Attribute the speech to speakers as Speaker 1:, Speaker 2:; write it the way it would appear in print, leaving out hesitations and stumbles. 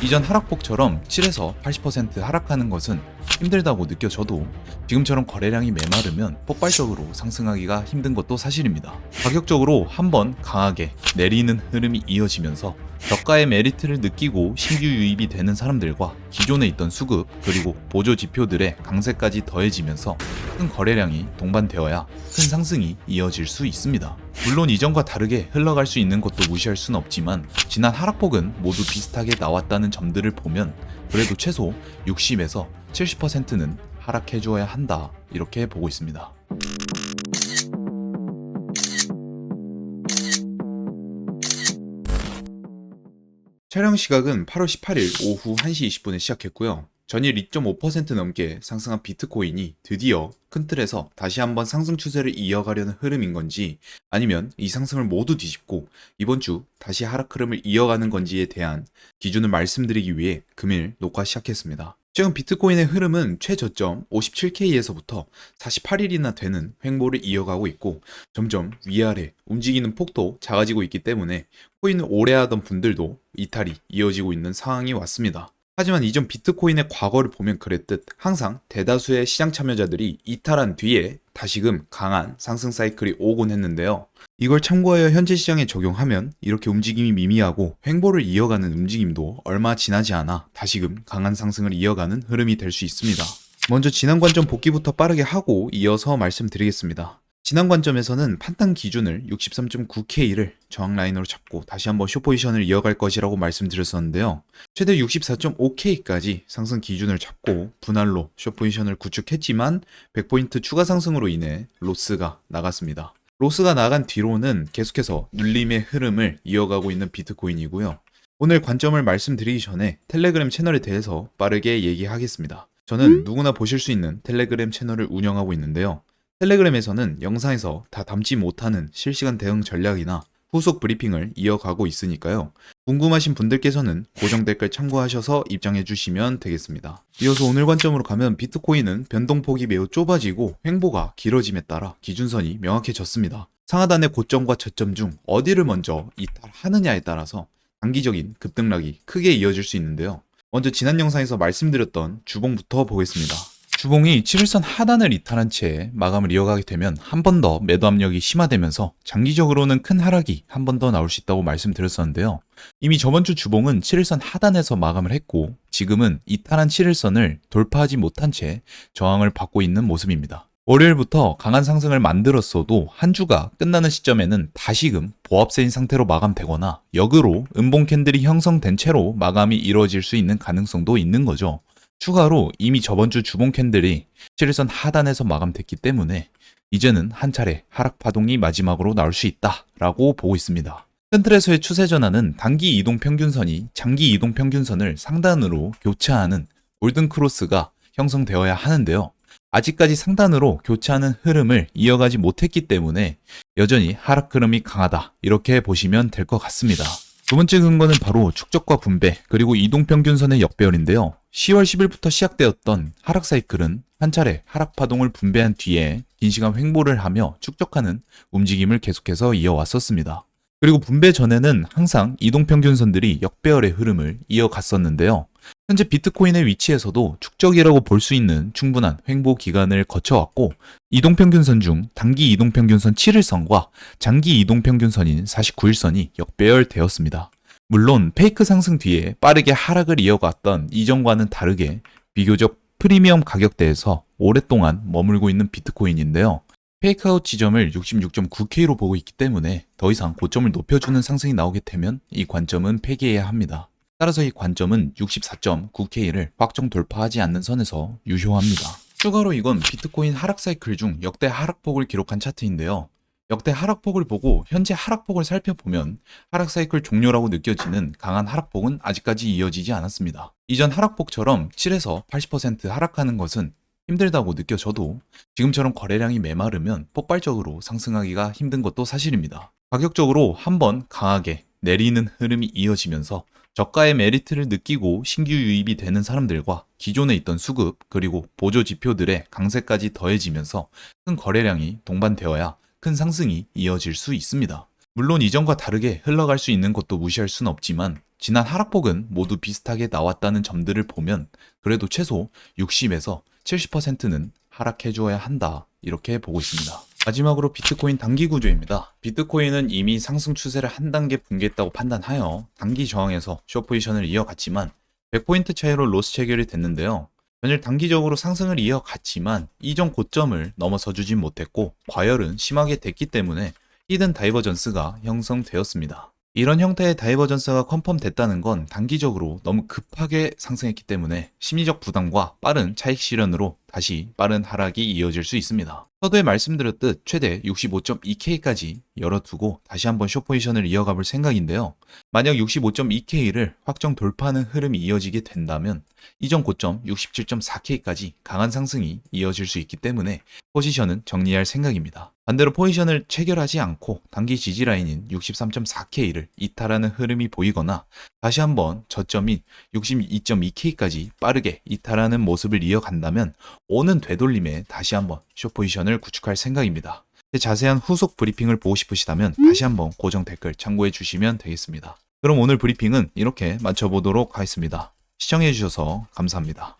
Speaker 1: 이전 하락폭처럼 7에서 80% 하락하는 것은 힘들다고 느껴져도 지금처럼 거래량이 메마르면 폭발적으로 상승하기가 힘든 것도 사실입니다. 가격적으로 한번 강하게 내리는 흐름이 이어지면서 저가의 메리트를 느끼고 신규 유입이 되는 사람들과 기존에 있던 수급 그리고 보조 지표들의 강세까지 더해지면서 큰 거래량이 동반되어야 큰 상승이 이어질 수 있습니다. 물론 이전과 다르게 흘러갈 수 있는 것도 무시할 순 없지만 지난 하락폭은 모두 비슷하게 나왔다는 점들을 보면 그래도 최소 60에서 70%는 하락해 주어야 한다 이렇게 보고 있습니다. 촬영 시각은 8월 18일 오후 1시 20분에 시작했고요. 전일 2.5% 넘게 상승한 비트코인이 드디어 큰 틀에서 다시 한번 상승 추세를 이어가려는 흐름인 건지 아니면 이 상승을 모두 뒤집고 이번 주 다시 하락 흐름을 이어가는 건지에 대한 기준을 말씀드리기 위해 금일 녹화 시작했습니다. 최근 비트코인의 흐름은 최저점 57K에서부터 48일이나 되는 횡보를 이어가고 있고 점점 위아래 움직이는 폭도 작아지고 있기 때문에 코인을 오래 하던 분들도 이탈이 이어지고 있는 상황이 왔습니다. 하지만 이전 비트코인의 과거를 보면 그랬듯 항상 대다수의 시장 참여자들이 이탈한 뒤에 다시금 강한 상승 사이클이 오곤 했는데요. 이걸 참고하여 현재 시장에 적용하면 이렇게 움직임이 미미하고 횡보를 이어가는 움직임도 얼마 지나지 않아 다시금 강한 상승을 이어가는 흐름이 될 수 있습니다. 먼저 지난 관점 복귀부터 빠르게 하고 이어서 말씀드리겠습니다. 지난 관점에서는 판단 기준을 63.9K를 저항 라인으로 잡고 다시 한번 숏포지션을 이어갈 것이라고 말씀드렸었는데요. 최대 64.5K까지 상승 기준을 잡고 분할로 숏포지션을 구축했지만 100포인트 추가 상승으로 인해 로스가 나갔습니다. 로스가 나간 뒤로는 계속해서 눌림의 흐름을 이어가고 있는 비트코인이고요. 오늘 관점을 말씀드리기 전에 텔레그램 채널에 대해서 빠르게 얘기하겠습니다. 저는 누구나 보실 수 있는 텔레그램 채널을 운영하고 있는데요. 텔레그램에서는 영상에서 다 담지 못하는 실시간 대응 전략이나 후속 브리핑을 이어가고 있으니까요. 궁금하신 분들께서는 고정 댓글 참고하셔서 입장해 주시면 되겠습니다. 이어서 오늘 관점으로 가면 비트코인은 변동폭이 매우 좁아지고 횡보가 길어짐에 따라 기준선이 명확해졌습니다. 상하단의 고점과 저점 중 어디를 먼저 이탈하느냐에 따라서 단기적인 급등락이 크게 이어질 수 있는데요. 먼저 지난 영상에서 말씀드렸던 주봉부터 보겠습니다. 주봉이 7일선 하단을 이탈한 채 마감을 이어가게 되면 한 번 더 매도 압력이 심화되면서 장기적으로는 큰 하락이 한 번 더 나올 수 있다고 말씀드렸었는데요. 이미 저번 주 주봉은 7일선 하단에서 마감을 했고 지금은 이탈한 7일선을 돌파하지 못한 채 저항을 받고 있는 모습입니다. 월요일부터 강한 상승을 만들었어도 한 주가 끝나는 시점에는 다시금 보합세인 상태로 마감되거나 역으로 음봉 캔들이 형성된 채로 마감이 이루어질 수 있는 가능성도 있는 거죠. 추가로 이미 저번 주 주봉 캔들이 7일선 하단에서 마감됐기 때문에 이제는 한 차례 하락 파동이 마지막으로 나올 수 있다라고 보고 있습니다. 큰 틀에서의 추세 전환은 단기 이동 평균선이 장기 이동 평균선을 상단으로 교차하는 골든 크로스가 형성되어야 하는데요. 아직까지 상단으로 교차하는 흐름을 이어가지 못했기 때문에 여전히 하락 흐름이 강하다 이렇게 보시면 될 것 같습니다. 두 번째 근거는 바로 축적과 분배 그리고 이동평균선의 역배열인데요. 10월 10일부터 시작되었던 하락 사이클은 한 차례 하락 파동을 분배한 뒤에 긴 시간 횡보를 하며 축적하는 움직임을 계속해서 이어왔었습니다. 그리고 분배 전에는 항상 이동평균선들이 역배열의 흐름을 이어갔었는데요. 현재 비트코인의 위치에서도 축적이라고 볼 수 있는 충분한 횡보 기간을 거쳐왔고 이동평균선 중 단기 이동평균선 7일선과 장기 이동평균선인 49일선이 역배열되었습니다. 물론 페이크 상승 뒤에 빠르게 하락을 이어갔던 이전과는 다르게 비교적 프리미엄 가격대에서 오랫동안 머물고 있는 비트코인인데요. 페이크아웃 지점을 66.9K로 보고 있기 때문에 더 이상 고점을 높여주는 상승이 나오게 되면 이 관점은 폐기해야 합니다. 따라서 이 관점은 64.9K를 확정 돌파하지 않는 선에서 유효합니다. 추가로 이건 비트코인 하락 사이클 중 역대 하락폭을 기록한 차트인데요. 역대 하락폭을 보고 현재 하락폭을 살펴보면 하락 사이클 종료라고 느껴지는 강한 하락폭은 아직까지 이어지지 않았습니다. 이전 하락폭처럼 7에서 80% 하락하는 것은 힘들다고 느껴져도 지금처럼 거래량이 메마르면 폭발적으로 상승하기가 힘든 것도 사실입니다. 가격적으로 한번 강하게 내리는 흐름이 이어지면서 저가의 메리트를 느끼고 신규 유입이 되는 사람들과 기존에 있던 수급 그리고 보조 지표들의 강세까지 더해지면서 큰 거래량이 동반되어야 큰 상승이 이어질 수 있습니다. 물론 이전과 다르게 흘러갈 수 있는 것도 무시할 수는 없지만 지난 하락폭은 모두 비슷하게 나왔다는 점들을 보면 그래도 최소 60에서 70%는 하락해줘야 한다, 이렇게 보고 있습니다. 마지막으로 비트코인 단기 구조입니다. 비트코인은 이미 상승 추세를 한 단계 붕괴했다고 판단하여 단기 저항에서 숏 포지션을 이어갔지만 100포인트 차이로 로스 체결이 됐는데요. 전일 단기적으로 상승을 이어갔지만 이전 고점을 넘어서 주진 못했고 과열은 심하게 됐기 때문에 히든 다이버전스가 형성되었습니다. 이런 형태의 다이버전스가 컨펌 됐다는 건 단기적으로 너무 급하게 상승했기 때문에 심리적 부담과 빠른 차익 실현으로 다시 빠른 하락이 이어질 수 있습니다. 서두에 말씀드렸듯 최대 65.2K까지 열어두고 다시 한번 숏 포지션을 이어가 볼 생각인데요. 만약 65.2K를 확정 돌파하는 흐름이 이어지게 된다면 이전 고점 67.4K까지 강한 상승이 이어질 수 있기 때문에 포지션은 정리할 생각입니다. 반대로 포지션을 체결하지 않고 단기 지지라인인 63.4K를 이탈하는 흐름이 보이거나 다시 한번 저점인 62.2K까지 빠르게 이탈하는 모습을 이어간다면 오는 되돌림에 다시 한번 숏 포지션을 구축할 생각입니다. 자세한 후속 브리핑을 보고 싶으시다면 다시 한번 고정 댓글 참고해 주시면 되겠습니다. 그럼 오늘 브리핑은 이렇게 마쳐보도록 하겠습니다. 시청해 주셔서 감사합니다.